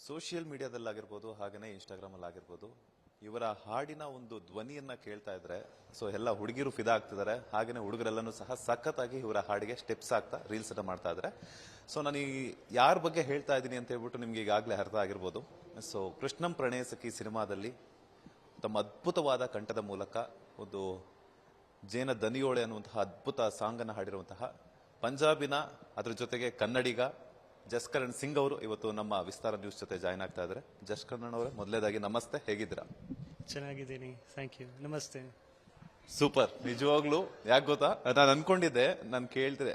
Social ಮೀಡಿಯಾದಲ್ಲಾಗಿರ್ಬೋದು ಹಾಗೆಯೇ ಇನ್ಸ್ಟಾಗ್ರಾಮಲ್ಲಿ ಆಗಿರ್ಬೋದು ಇವರ ಹಾಡಿನ ಒಂದು ಧ್ವನಿಯನ್ನ ಕೇಳ್ತಾ ಇದ್ರೆ ಸೊ ಎಲ್ಲ ಹುಡುಗಿರು ಫಿದಾ ಆಗ್ತಿದ್ದಾರೆ ಹಾಗೆಯೇ ಹುಡುಗರೆಲ್ಲನೂ ಸಹ ಸಖತ್ತಾಗಿ ಇವರ ಹಾಡಿಗೆ ಸ್ಟೆಪ್ಸ್ ಆಗ್ತಾ ರೀಲ್ಸ್ ಅನ್ನ ಮಾಡ್ತಾ ಇದ್ದಾರೆ. ಸೊ ನಾನು ಈ ಯಾರ ಬಗ್ಗೆ ಹೇಳ್ತಾ ಇದ್ದೀನಿ ಅಂತ ಹೇಳ್ಬಿಟ್ಟು ನಿಮ್ಗೆ ಈಗಾಗಲೇ ಅರ್ಥ ಆಗಿರ್ಬೋದು. ಸೊ ಕೃಷ್ಣಂ ಪ್ರಣಯ ಸಖಿ ಸಿನಿಮಾದಲ್ಲಿ ತಮ್ಮ ಅದ್ಭುತವಾದ ಕಂಠದ ಮೂಲಕ ಒಂದು ಜೇನ ದನಿಯೋಳೆ ಅನ್ನುವಂತಹ ಅದ್ಭುತ ಸಾಂಗ್ ಅನ್ನು ಹಾಡಿರುವಂತಹ ಪಂಜಾಬಿನ ಅದ್ರ ಜೊತೆಗೆ ಕನ್ನಡಿಗ ಜಸ್ಕರಣ್ ಸಿಂಗ್ ಅವರು ಇವತ್ತು ನಮ್ಮ ವಿಸ್ತಾರ ನ್ಯೂಸ್ ಜೊತೆ ಜಾಯ್ನ್ ಆಗ್ತಾ ಇದ್ದಾರೆ. ಜಸ್ಕರಣ್ ಅವರೇ, ಮೊದಲೇದಾಗಿ ನಮಸ್ತೆ, ಹೇಗಿದ್ದೀರಾ? ಚೆನ್ನಾಗಿದ್ದೀನಿ, ಥ್ಯಾಂಕ್ ಯು. ನಮಸ್ತೆ. ಸೂಪರ್. ನಿಜವಾಗ್ಲೂ ಯಾಕೆ ಗೊತ್ತಾ, ನಾನು ಅನ್ಕೊಂಡಿದ್ದೆ, ನಾನು ಕೇಳ್ತಿದ್ದೆ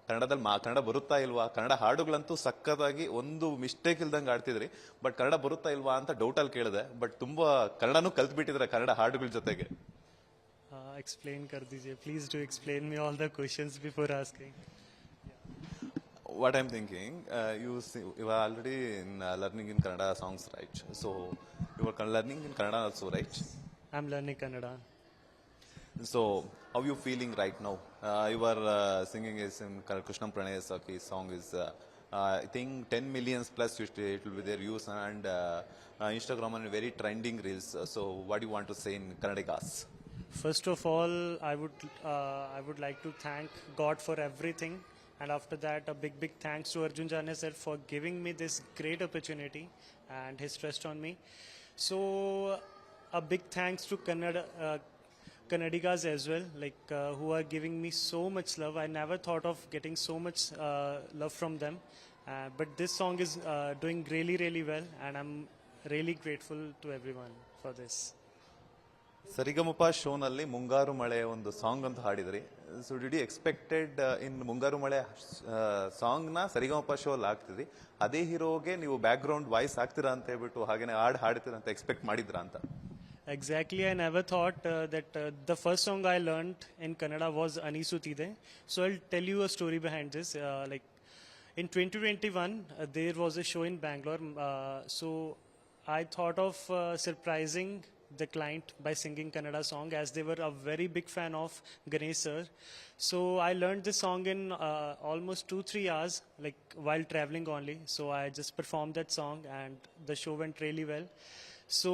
ಕನ್ನಡದಲ್ಲಿ ಕನ್ನಡ ಬರುತ್ತಾ ಇಲ್ವಾ, ಕನ್ನಡ ಹಾಡುಗಳಂತೂ ಸಖತ್ತಾಗಿ ಒಂದು ಮಿಸ್ಟೇಕ್ ಇಲ್ದಂಗೆ ಆಡ್ತಿದ್ರಿ, ಬಟ್ ಕನ್ನಡ ಬರುತ್ತಾ ಇಲ್ವಾ ಅಂತ ಡೌಟಲ್ಲಿ ಕೇಳಿದೆ. ಬಟ್ ತುಂಬಾ ಕನ್ನಡನೂ ಕಲ್ತ್ಬಿಟ್ಟಿದ್ರೆ ಕನ್ನಡ ಹಾಡುಗಳ ಜೊತೆಗೆ. explain kar dijiye, please do explain me all the questions before asking. What I'm thinking, you are already in learning in Kannada songs, right? So you are learning in Kannada also, right? I'm learning Kannada. So how you feeling right now? You are singing is in Krishnam Pranaya Sakhi song is I think 10 millions plus it will be their views and Instagram and very trending reels. So what do you want to say in Kannadigas? First of all, I would like to thank God for everything, and after that a big thanks to Arjun Jane sir for giving me this great opportunity and his trust on me. So a big thanks to Kannadigas as well, like who are giving me so much love. I never thought of getting so much love from them, but this song is doing really well, and I'm really grateful to everyone for this. ಸರಿಗಮಪ ಶೋನಲ್ಲಿ ಮುಂಗಾರು ಮಳೆ ಒಂದು song ಅಂತ ಹಾಡಿದ್ರಿ. So did you expected ಇನ್ ಮುಂಗಾರು ಮಳೆ song ನ ಸರಿಗಮಪ show ಅಲ್ಲಿ ಹಾಕ್ತಿದ್ರಿ, ಅದೇ ಹೀರೋಗೆ ನೀವು ಬ್ಯಾಕ್ ಗ್ರೌಂಡ್ ವಾಯ್ಸ್ ಹಾಕ್ತೀರಾ ಅಂತ ಹೇಳ್ಬಿಟ್ಟು ಹಾಗೇನೆ ಹಾಡ್ತೀರಾ ಅಂತ ಎಕ್ಸ್ಪೆಕ್ಟ್ ಮಾಡಿದ್ರಾ ಅಂತ? Exactly, I never thought that the first song I learned in Kannada was Anisutide. So I'll tell you a story behind this. Like in 2021, there was a show in Bangalore. So I thought of surprising the client by singing Kannada song, as they were a very big fan of Ganesh sir. So I learned this song in almost 2-3 hours, like while traveling only. So I just performed that song and the show went really well. So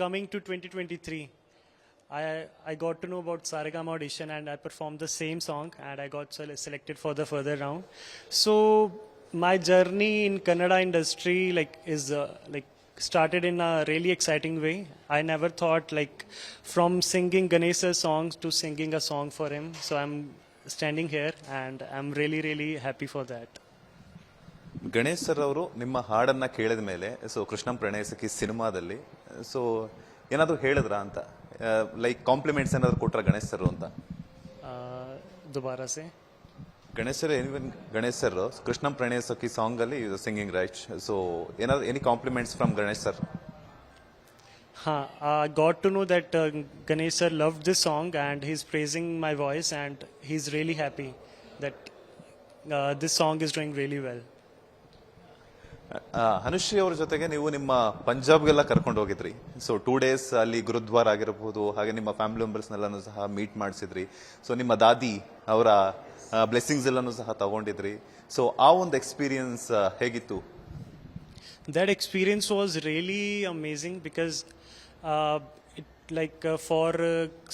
coming to 2023, I got to know about Saregama audition and I performed the same song and I got selected for the further round. So my journey in Kannada industry is started in a really exciting way. I never thought from singing Ganesha's songs to singing a song for him. So I'm standing here and I'm really happy for that. Ganesh sir ಅವರು ನಿಮ್ಮ ಹಾಡನ್ನ ಕೇಳಿದ ಮೇಲೆ so ಕೃಷ್ಣಂ ಪ್ರಣಯ ಸಖಿ ಸಿನಿಮಾದಲ್ಲಿ so ಏನಾದ್ರು ಹೇಳಿದ್ರ ಅಂತ, ಲೈಕ್ ಕಾಂಪ್ಲಿಮೆಂಟ್ಸ್ ಏನಾದ್ರು ಕೊಟ್ರ ಗಣೇಶ್ ಸರ್ ಅಂತ? ದುಬಾರಾ ಸೆ ಗಣೇಶ್ ಸರ್, ಗಣೇಶ್ ಸರ್ ಕೃಷ್ಣಂ ಪ್ರಣಯ ಸಖಿ ಸಾಂಗ್ ಅಲ್ಲಿ ಸಿಂಗಿಂಗ್ ರೈಟ್, ಸೊ ಏನಾದ್ರು any compliments from Ganesh sir? I got to know that Ganesh sir loved this song and he's praising my voice and he's really happy that this song is doing really well. Anushree ಅವ್ರ ಜೊತೆಗೆ ನೀವು ನಿಮ್ಮ ಪಂಜಾಬ್ಗೆಲ್ಲ ಕರ್ಕೊಂಡು ಹೋಗಿದ್ರಿ. So 2 days ಅಲ್ಲಿ ಗುರುದ್ವಾರ ಆಗಿರಬಹುದು, ಹಾಗೆ ನಿಮ್ಮ ಫ್ಯಾಮಿಲಿ ಮೆಂಬರ್ಸ್ನೆಲ್ಲನೂ ಸಹ ಮೀಟ್ ಮಾಡಿಸಿದ್ರಿ. ಸೊ ನಿಮ್ಮ ದಾದಿ ಅವರ ಬ್ಲೆಸ್ಸಿಂಗ್ಸ್ ಎಲ್ಲನೂ ಸಹ ತಗೊಂಡಿದ್ರಿ. ಸೊ ಆ ಒಂದು ಎಕ್ಸ್ಪೀರಿಯನ್ಸ್ ಹೇಗಿತ್ತು? That experience was really amazing because for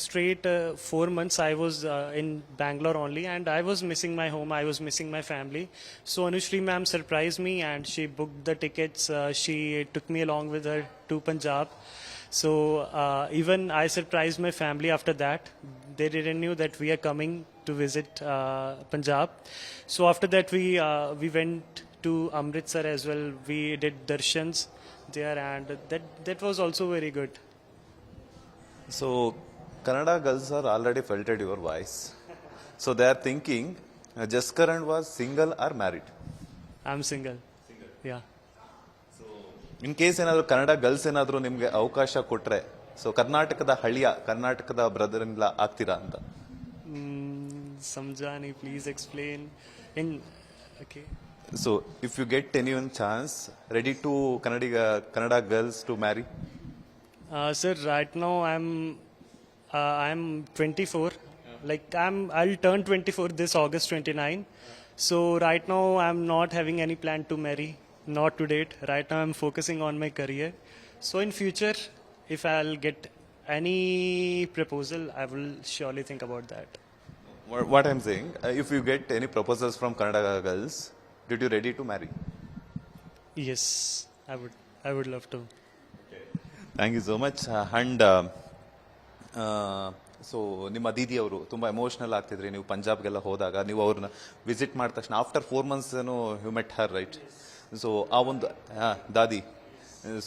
straight 4 months I was in Bangalore only and I was missing my home, I was missing my family. So Anushri ma'am surprised me and she booked the tickets. She took me along with her to Punjab. So even I surprised my family after that. They didn't knew that we are coming to visit Punjab. So after that we went to Amritsar as well. We did darshans there and that was also very good. So Kannada girls are already filtered your voice. So they are thinking Jaskaran was single or married? I'm single. Yeah. So in case ಏನಾದ್ರು Kannada girls ಏನಾದ್ರು ನಿಮ್ಗೆ ಅವಕಾಶ ಕೊಟ್ರೆ so ಕರ್ನಾಟಕದ ಹಳಿಯ ಕರ್ನಾಟಕದ brother in ಲಾ ಆಗ್ತೀರಾ ಅಂತ? Samjani, please explain in okay. So if you get anyone chance, ready to Kannada girls to marry? Sir, right now I'm 24. I'll turn 24 this August 29. So right now I'm not having any plan to marry. not to date. Right now, I'm focusing on my career. So in future, if I'll get any proposal, I will surely think about that. What I'm saying, if you get any proposals from Kannada girls, did you ready to marry? Yes, I would. I would love to. Thank you so much and so ನಿಮ್ಮ ದೀದಿ ಅವರು ತುಂಬ emotional ಆಗ್ತಿದ್ರಿ ನೀವು ಪಂಜಾಬ್ಗೆಲ್ಲ ಹೋದಾಗ ನೀವು ಅವ್ರನ್ನ visit ಮಾಡಿದ ತಕ್ಷಣ after 4 months you met her right so ಆ ಒಂದು ದಾದಿ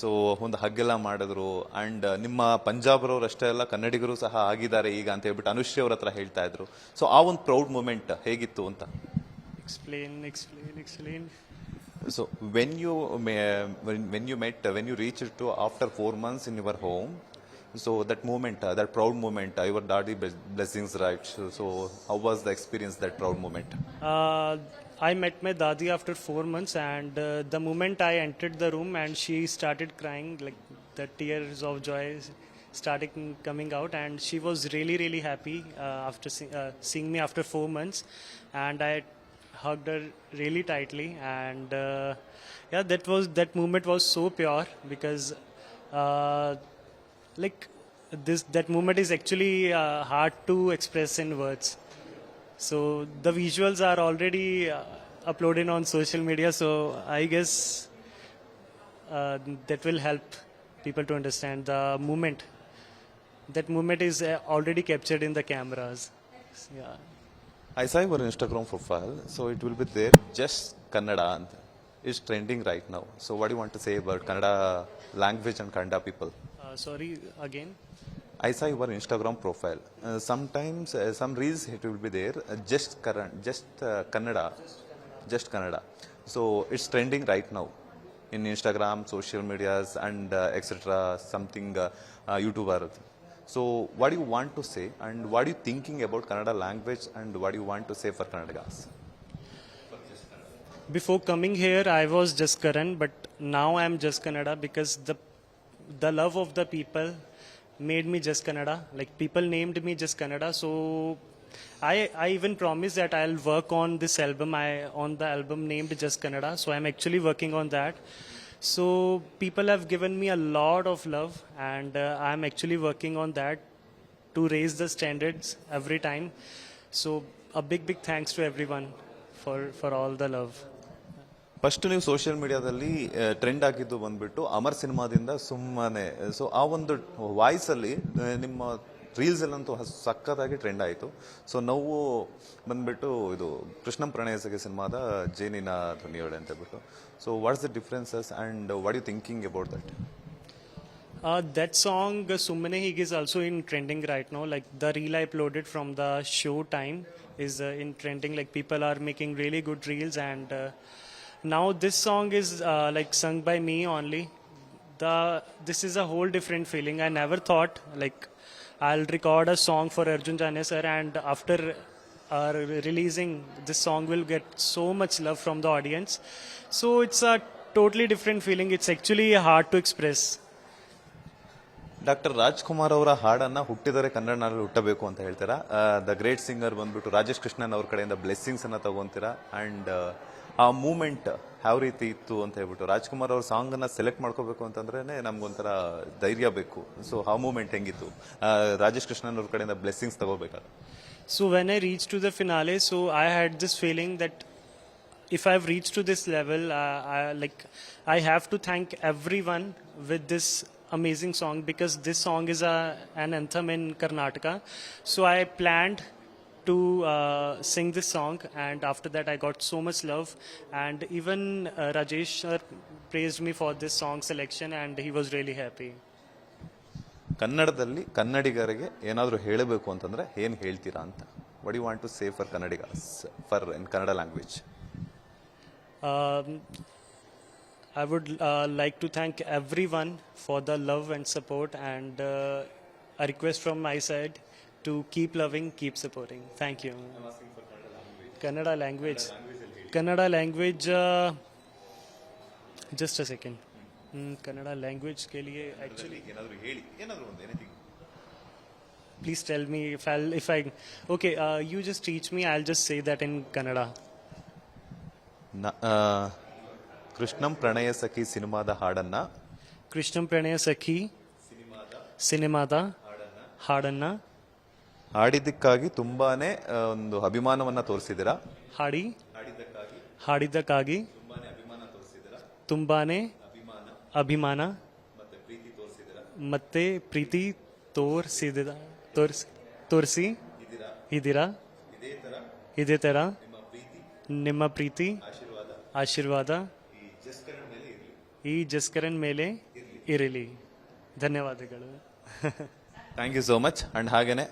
ಸೊ ಒಂದು ಹಗ್ಗೆಲ್ಲ ಮಾಡಿದ್ರು ಅಂಡ್ ನಿಮ್ಮ ಪಂಜಾಬ್ರವ್ರು ಅಷ್ಟೇ ಅಲ್ಲ ಕನ್ನಡಿಗರು ಸಹ ಆಗಿದ್ದಾರೆ ಈಗ ಅಂತ ಹೇಳ್ಬಿಟ್ಟು ಅನುಶ್ರೀ ಅವ್ರ ಹತ್ರ ಹೇಳ್ತಾ ಇದ್ರು ಸೊ ಆ ಒಂದು ಪ್ರೌಡ್ ಮೂಮೆಂಟ್ ಹೇಗಿತ್ತು ಅಂತ Explain. So when you reached to after 4 months in your home, so that moment, that proud moment, your daddy blessings, right? So how was the experience, that proud moment? I met my dadi after 4 months, and the moment I entered the room, and she started crying, like the tears of joy started coming out, and she was really, really happy after seeing me after 4 months, and I hugged her really tightly, and yeah, that moment was so pure because like that moment is actually hard to express in words. So the visuals are already uploaded on social media, so I guess that will help people to understand the moment. That moment is already captured in the cameras. Yeah. I saw your Instagram profile, so it will be there, just Kannada. It's trending right now. So what do you want to say about Kannada language and Kannada people? Sorry, again. I saw your Instagram profile. Sometimes some reels it will be there, just Kannada, just Kannada. So it's trending right now in Instagram, social medias, and etc. Something YouTuber. So what do you want to say, and what are you thinking about Kannada language, and what do you want to say for Kannadigas? Before coming here, I was just Karan, but now I'm just Kannada because the love of the people made me just Kannada. Like people named me just Kannada. So I even promised that I'll work on this album. On the album named Just Kannada. So I'm actually working on that. So people have given me a lot of love, and I'm actually working on that to raise the standards every time. So a big thanks to everyone for all the love. First ನೀವು social ಮೀಡಿಯಾದಲ್ಲಿ trend ಆಗಿದ್ದು ಬಂದ್ಬಿಟ್ಟು ಅಮರ್ ಸಿನಿಮಾದಿಂದ ಸುಮ್ಮನೆ so ಆ ಒಂದು ವಾಯ್ಸಲ್ಲಿ ನಿಮ್ಮ reels ಎಲ್ಲಂತೂ ಸಖತ್ತಾಗಿ trend ಆಯಿತು ಸೊ ನಾವು ಬಂದ್ಬಿಟ್ಟು ಇದು ಕೃಷ್ಣಂ ಪ್ರಣಯಸಗೆ ಸಿನಿಮಾದ ಜೇನಿನ ಧ್ವನಿಯೋಳೆ ಅಂತ ಹೇಳ್ಬಿಟ್ಟು so what's the differences and what you thinking about that That song Summane Hig is also in trending right now. Like the reel I uploaded from the show time is in trending. Like people are making really good reels, and now this song is like sung by me only. This is a whole different feeling. I never thought like I'll record a song for Arjun Janya sir, and after releasing this song will get so much love from the audience. So it's a totally different feeling. It's actually hard to express. Doctor Rajkumar ಅವರ ಹಾಡನ್ನ ಹುಟ್ಟಿದರೆ ಕನ್ನಡ ನಾಡಲ್ಲಿ ಹುಟ್ಟಬೇಕು ಅಂತ ಹೇಳ್ತೀರಾ the great singer ಬಂದ್ಬಿಟ್ಟು ರಾಜೇಶ್ ಕೃಷ್ಣನ್ ಅವ್ರ ಕಡೆಯಿಂದ ಬ್ಲೆಸ್ಸಿಂಗ್ಸ್ ಅನ್ನ ತಗೊಂತೀರಾ ಅಂಡ್ ಆ ಮೂಮೆಂಟ್ ಯಾವ ರೀತಿ ಇತ್ತು ಅಂತ ಹೇಳ್ಬಿಟ್ಟು ರಾಜ್ಕುಮಾರ್ ಅವ್ರ ಸಾಂಗ್ ಅನ್ನ ಸೆಲೆಕ್ಟ್ ಮಾಡ್ಕೋಬೇಕು ಅಂತಂದ್ರೆ ನಮ್ಗೊಂಥರ ಧೈರ್ಯ ಬೇಕು ಸೊ ಆ ಮೂಮೆಂಟ್ ಹೆಂಗಿತ್ತು ರಾಜೇಶ್ ಕೃಷ್ಣನ್ ಅವ್ರ ಕಡೆಯಿಂದ ಬ್ಲೆಸ್ಸಿಂಗ್ಸ್ ತಗೋಬೇಕಾದ್ರೆ So when I reached to the finale, so I had this feeling that if I've reached to this level, I have to thank everyone with this amazing song because this song is an anthem in Karnataka. So I planned to sing this song, and after that I got so much love, and even Rajesh sir praised me for this song selection, and he was really happy. ಕನ್ನಡದಲ್ಲಿ ಕನ್ನಡಿಗರಿಗೆ ಏನಾದರೂ ಹೇಳಬೇಕು ಅಂತಂದ್ರೆ ಏನು ಹೇಳ್ತೀರಾ ಅಂತ what you want to say for Kannadigas for in Kannada language I would like to thank everyone for the love and support, and a request from my side to keep loving, keep supporting. Thank you. I'm asking for Kannada language. Kannada language. Just a second. Kannada language के लिए actually. Please tell me if I. Okay, you just teach me. I'll just say that in Kannada. ಕೃಷ್ಣಂ ಪ್ರಣಯ ಸಖಿ ಸಿನಿಮಾದ ಹಾಡನ್ನ Krishnam Pranaya Sakhi ಸಿನಿಮಾದ ಹಾಡನ್ನ ಹಾಡಿದ್ದಕ್ಕಾಗಿ ತುಂಬಾನೇ ಒಂದು ಅಭಿಮಾನವನ್ನ ತೋರಿಸಿದ್ದೀರಾ. ಹಾಡಿದ್ದಕ್ಕಾಗಿ ತುಂಬಾನೇ ಅಭಿಮಾನ ಮತ್ತೆ ಪ್ರೀತಿ ತೋರಿಸಿ ಇದ್ದೀರಾ. ಇದೇ ತರ ನಿಮ್ಮ ಪ್ರೀತಿ ಆಶೀರ್ವಾದ ಈ ಜಸ್ಕರನ್ ಮೇಲೆ ಇರಲಿ. ಧನ್ಯವಾದಗಳು. Thank you so much. And ಹಾಗೇನೆ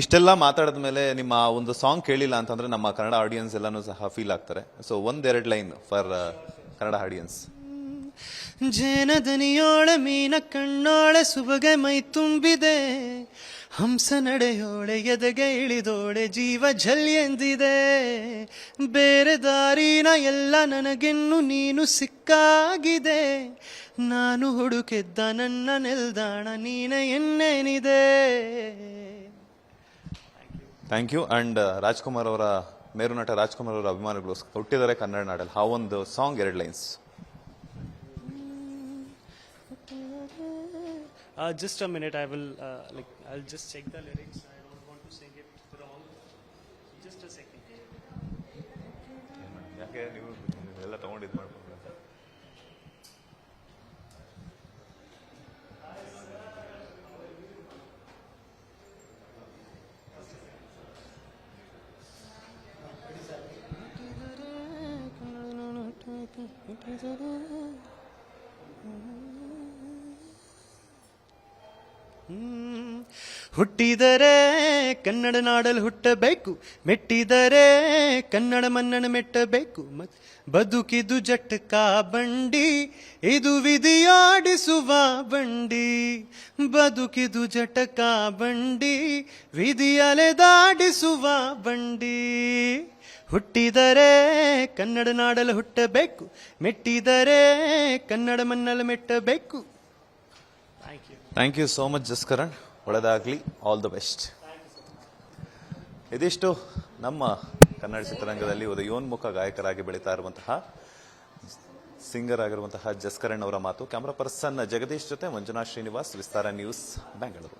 ಇಷ್ಟೆಲ್ಲ ಮಾತಾಡಿದ ಮೇಲೆ ನಿಮ್ಮ ಒಂದು ಸಾಂಗ್ ಕೇಳಿಲ್ಲ ಅಂತಂದ್ರೆ ನಮ್ಮ ಕನ್ನಡ ಆಡಿಯನ್ಸ್ ಎಲ್ಲಾನು ಸಹ ಫೀಲ್ ಆಗ್ತಾರೆ. ಸೊ ಒಂದೆರಡು ಲೈನ್ ಫಾರ್ ಕನ್ನಡ ಆಡಿಯನ್ಸ್. ಜೇನದನಿಯೋಳೆ ಮೀನ ಕಣ್ಣೋಳೆ ಸುಬಗೆ ಮೈ ತುಂಬಿದೆ, ಹಂಸ ನಡೆಯೋಳೆ ಎದೆಗೆ ಇಳಿದೋಳೆ ಜೀವ ಝಲ್ ಎಂದಿದೆ, ಬೇರೆ ದಾರಿನ ಎಲ್ಲ ನನಗೆನ್ನು ನೀನು ಸಿಕ್ಕಾಗಿದೆ, ನಾನು ಹುಡುಕಿದ್ದ ನನ್ನ ನಿಲ್ದಾಣ ನೀನೆ ಎನ್ನೇನಿದೆ. Thank you. ಅಂಡ್ ರಾಜ್ಕುಮಾರ್ ಅವರ ಮೇರುನಟ ರಾಜ್ಕುಮಾರ್ ಅವರ ಅಭಿಮಾನಿಗಳು ಹುಟ್ಟಿದ್ದಾರೆ ಕನ್ನಡ ನಾಡಲ್ಲಿ. ಆ ಒಂದು song 2 lines. Just a minute, I will I'll just check the lyrics. I don't want to sing it wrong. Just a second. ಯಾಕೆ ನೀವು ಎಲ್ಲ ತಗೊಂಡು ಇದು ಮಾಡ್ಕೊಂಡು ಹುಟ್ಟಿದರೆ ಕನ್ನಡ ನಾಡಲ್ಲಿ ಹುಟ್ಟಬೇಕು, ಮೆಟ್ಟಿದರೆ ಕನ್ನಡ ಮನ್ನಣ ಮೆಟ್ಟಬೇಕು, ಬದುಕಿದು ಜಟಕಾ ಬಂಡಿ ಇದು ವಿಧಿಯಾಡಿಸುವ ಬಂಡಿ, ಬದುಕಿದು ಜಟಕಾ ಬಂಡಿ ವಿಧಿಯಲೆದಾಡಿಸುವ ಬಂಡಿ. ಹುಟ್ಟಿದರೆ ಕನ್ನಡ ನಾಡಲ್ಲಿ ಹುಟ್ಟಬೇಕು, ಮೆಟ್ಟಿದರೆ ಕನ್ನಡ ಮನ್ನಲ್ಲಿ ಮೆಟ್ಟಬೇಕು. Thank you so much Jaskaran. ಒಳ್ಳೆದಾಗ್ಲಿ. All the best. ಇದಿಷ್ಟು ನಮ್ಮ ಕನ್ನಡ ಚಿತ್ರರಂಗದಲ್ಲಿ ಉದಯೋನ್ಮುಖ ಗಾಯಕರಾಗಿ ಬೆಳೀತಾ ಇರುವಂತಹ ಸಿಂಗರ್ ಆಗಿರುವಂತಹ ಜಸ್ಕರಣ್ ಅವರ ಮಾತು. ಕ್ಯಾಮರಾ ಪರ್ಸನ್ ಜಗದೀಶ್ ಜೊತೆ ಮಂಜುನಾಥ್ ಶ್ರೀನಿವಾಸ್, ವಿಸ್ತಾರ ನ್ಯೂಸ್, ಬೆಂಗಳೂರು.